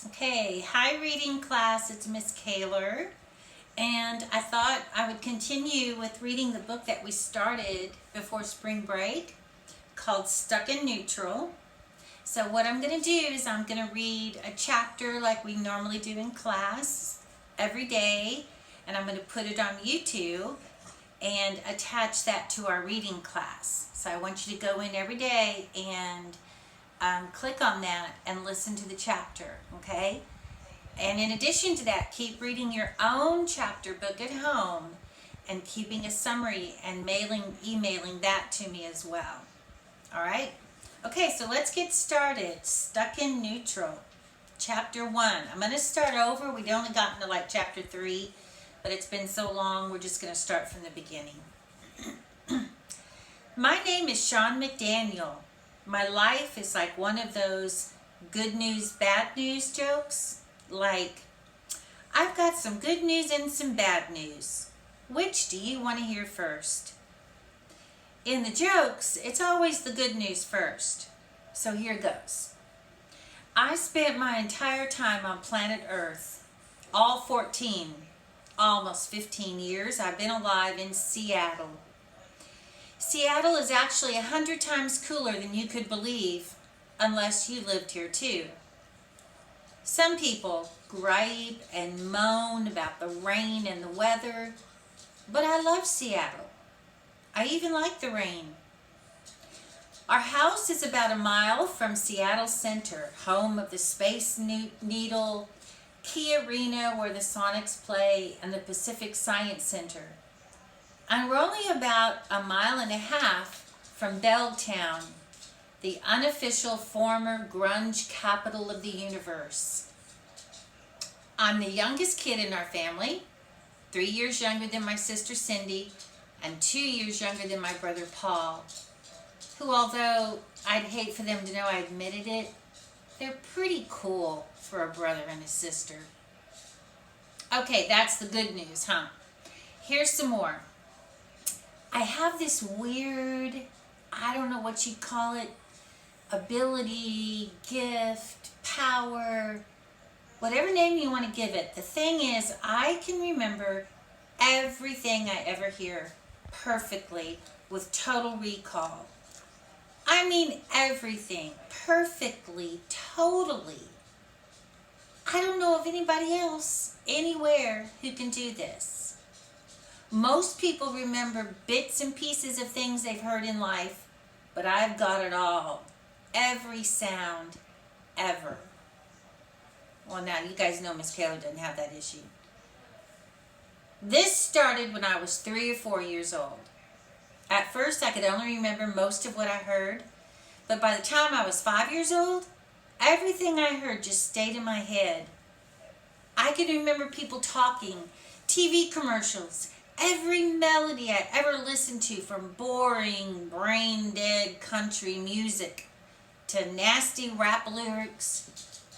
Okay, hi reading class, it's Miss Kaler, and I thought I would continue with reading the book that we started before spring break called Stuck in Neutral. So what I'm going to do is I'm going to read a chapter like we normally do in class every day, and I'm going to put it on YouTube and attach that to our reading class. So I want you to go in every day and click on that and listen to the chapter, okay? And in addition to that, keep reading your own chapter book at home and keeping a summary and emailing that to me as well. All right? Okay, so let's get started. Stuck in Neutral, chapter 1. I'm going to start over. We'd only gotten to like chapter 3, but it's been so long, we're just going to start from the beginning. My name is Sean McDaniel. My life is like one of those good news, bad news jokes. Like, I've got some good news and some bad news. Which do you want to hear first? In the jokes, it's always the good news first. So here goes. I spent my entire time on planet Earth, all 14, almost 15 years I've been alive in Seattle. Seattle is actually 100 times cooler than you could believe, unless you lived here too. Some people gripe and moan about the rain and the weather, but I love Seattle. I even like the rain. Our house is about a mile from Seattle Center, home of the Space Needle, Key Arena where the Sonics play, and the Pacific Science Center. And we're only about a mile and a half from Belltown, the unofficial former grunge capital of the universe. I'm the youngest kid in our family, 3 years younger than my sister Cindy, and 2 years younger than my brother Paul, who, although I'd hate for them to know I admitted it, they're pretty cool for a brother and a sister. Okay, that's the good news, huh? Here's some more. I have this weird, I don't know what you'd call it, ability, gift, power, whatever name you want to give it. The thing is, I can remember everything I ever hear perfectly with total recall. I mean everything, perfectly, totally. I don't know of anybody else, anywhere, who can do this. Most people remember bits and pieces of things they've heard in life, but I've got it all. Every sound, ever. Well, now you guys know Miss Kaler doesn't have that issue. This started when I was 3 or 4 years old. At first, I could only remember most of what I heard, but by the time I was 5 years old, everything I heard just stayed in my head. I could remember people talking, TV commercials, every melody I ever listened to, from boring, brain-dead country music to nasty rap lyrics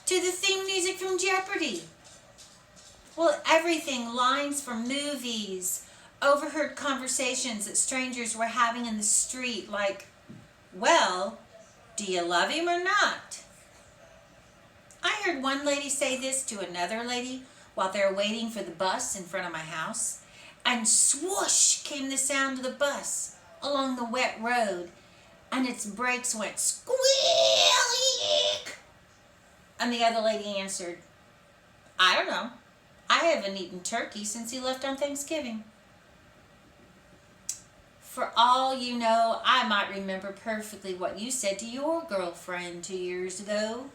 to the theme music from Jeopardy. Well, everything, lines from movies, overheard conversations that strangers were having in the street like, well, do you love him or not? I heard one lady say this to another lady while they were waiting for the bus in front of my house, and swoosh came the sound of the bus along the wet road, and its brakes went squeak. And the other lady answered, I don't know. I haven't eaten turkey since he left on Thanksgiving. For all you know, I might remember perfectly what you said to your girlfriend 2 years ago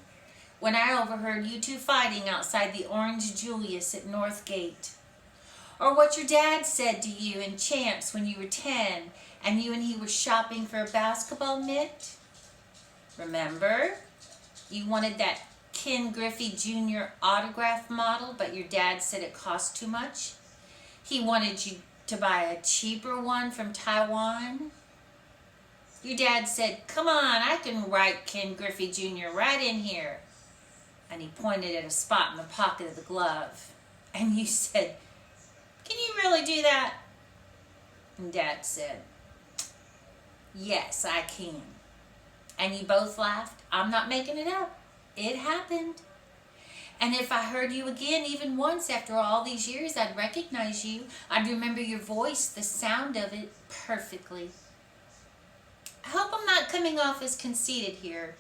when I overheard you two fighting outside the Orange Julius at Northgate. Or what your dad said to you in Champs when you were 10 and you and he were shopping for a basketball mitt. Remember? You wanted that Ken Griffey Jr. autograph model, but your dad said it cost too much. He wanted you to buy a cheaper one from Taiwan. Your dad said, come on, I can write Ken Griffey Jr. right in here. And he pointed at a spot in the pocket of the glove. And you said, can you really do that? And Dad said, yes, I can. And you both laughed. I'm not making it up. It happened. And if I heard you again, even once after all these years, I'd recognize you. I'd remember your voice, the sound of it, perfectly. I hope I'm not coming off as conceited here.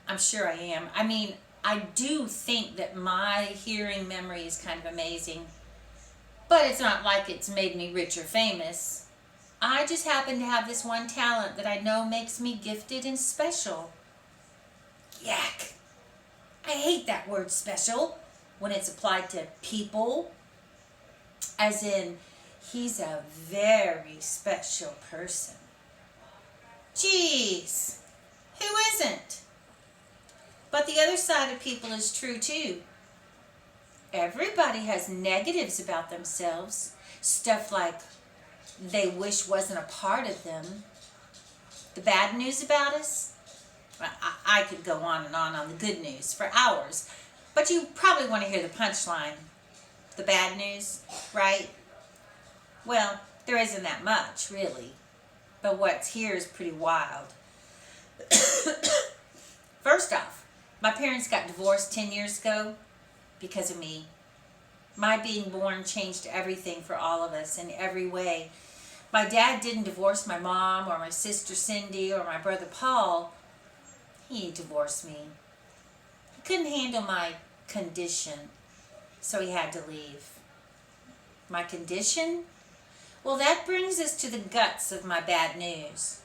I'm sure I am. I mean, I do think that my hearing memory is kind of amazing. But it's not like it's made me rich or famous. I just happen to have this one talent that I know makes me gifted and special. Yak! I hate that word special when it's applied to people. As in, he's a very special person. Jeez, who isn't? But the other side of people is true too. Everybody has negatives about themselves. Stuff like they wish wasn't a part of them. The bad news about us? I could go on the good news for hours. But you probably want to hear the punchline. The bad news, right? Well, there isn't that much, really. But what's here is pretty wild. First off, my parents got divorced 10 years ago because of me. My being born changed everything for all of us in every way. My dad didn't divorce my mom or my sister Cindy or my brother Paul. He divorced me. He couldn't handle my condition, so he had to leave. My condition? Well, that brings us to the guts of my bad news.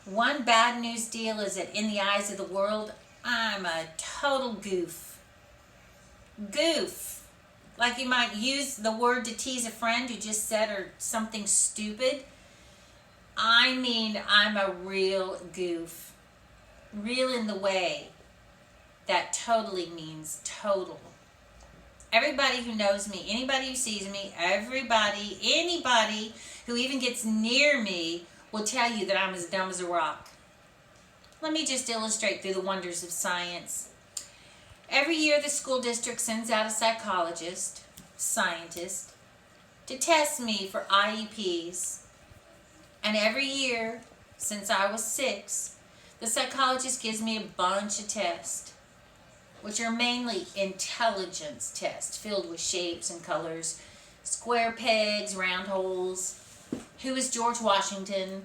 One bad news deal is that in the eyes of the world, I'm a total goof. Goof. Like you might use the word to tease a friend who just said or something stupid. I mean, I'm a real goof. Real in the way that totally means total. Everybody who knows me, anybody who sees me, anybody who even gets near me will tell you that I'm as dumb as a rock. Let me just illustrate through the wonders of science. Every year the school district sends out a scientist, to test me for IEPs. And every year, since I was 6, the psychologist gives me a bunch of tests, which are mainly intelligence tests filled with shapes and colors, square pegs, round holes, who is George Washington,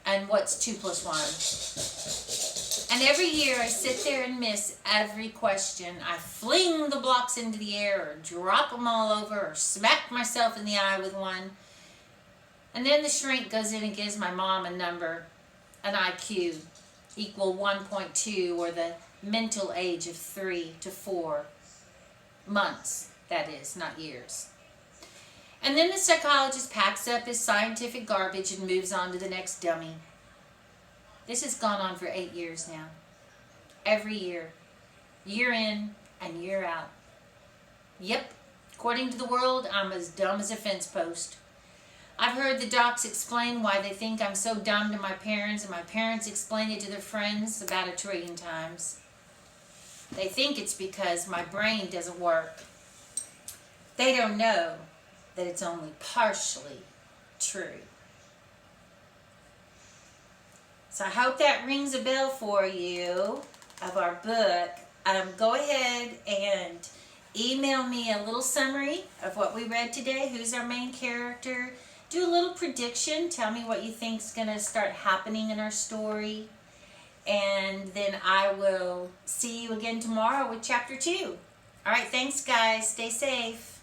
and what's 2 plus 1. And every year I sit there and miss every question. I fling the blocks into the air or drop them all over or smack myself in the eye with one. And then the shrink goes in and gives my mom a number, an IQ, equal 1.2, or the mental age of 3 to 4 months, that is, not years. And then the psychologist packs up his scientific garbage and moves on to the next dummy. This has gone on for 8 years now. Every year. Year in and year out. Yep, according to the world, I'm as dumb as a fence post. I've heard the docs explain why they think I'm so dumb to my parents, and my parents explain it to their friends about 1 trillion times. They think it's because my brain doesn't work. They don't know that it's only partially true. So I hope that rings a bell for you of our book. Go ahead and email me a little summary of what we read today. Who's our main character? Do a little prediction. Tell me what you think is going to start happening in our story. And then I will see you again tomorrow with chapter 2. All right, thanks guys. Stay safe.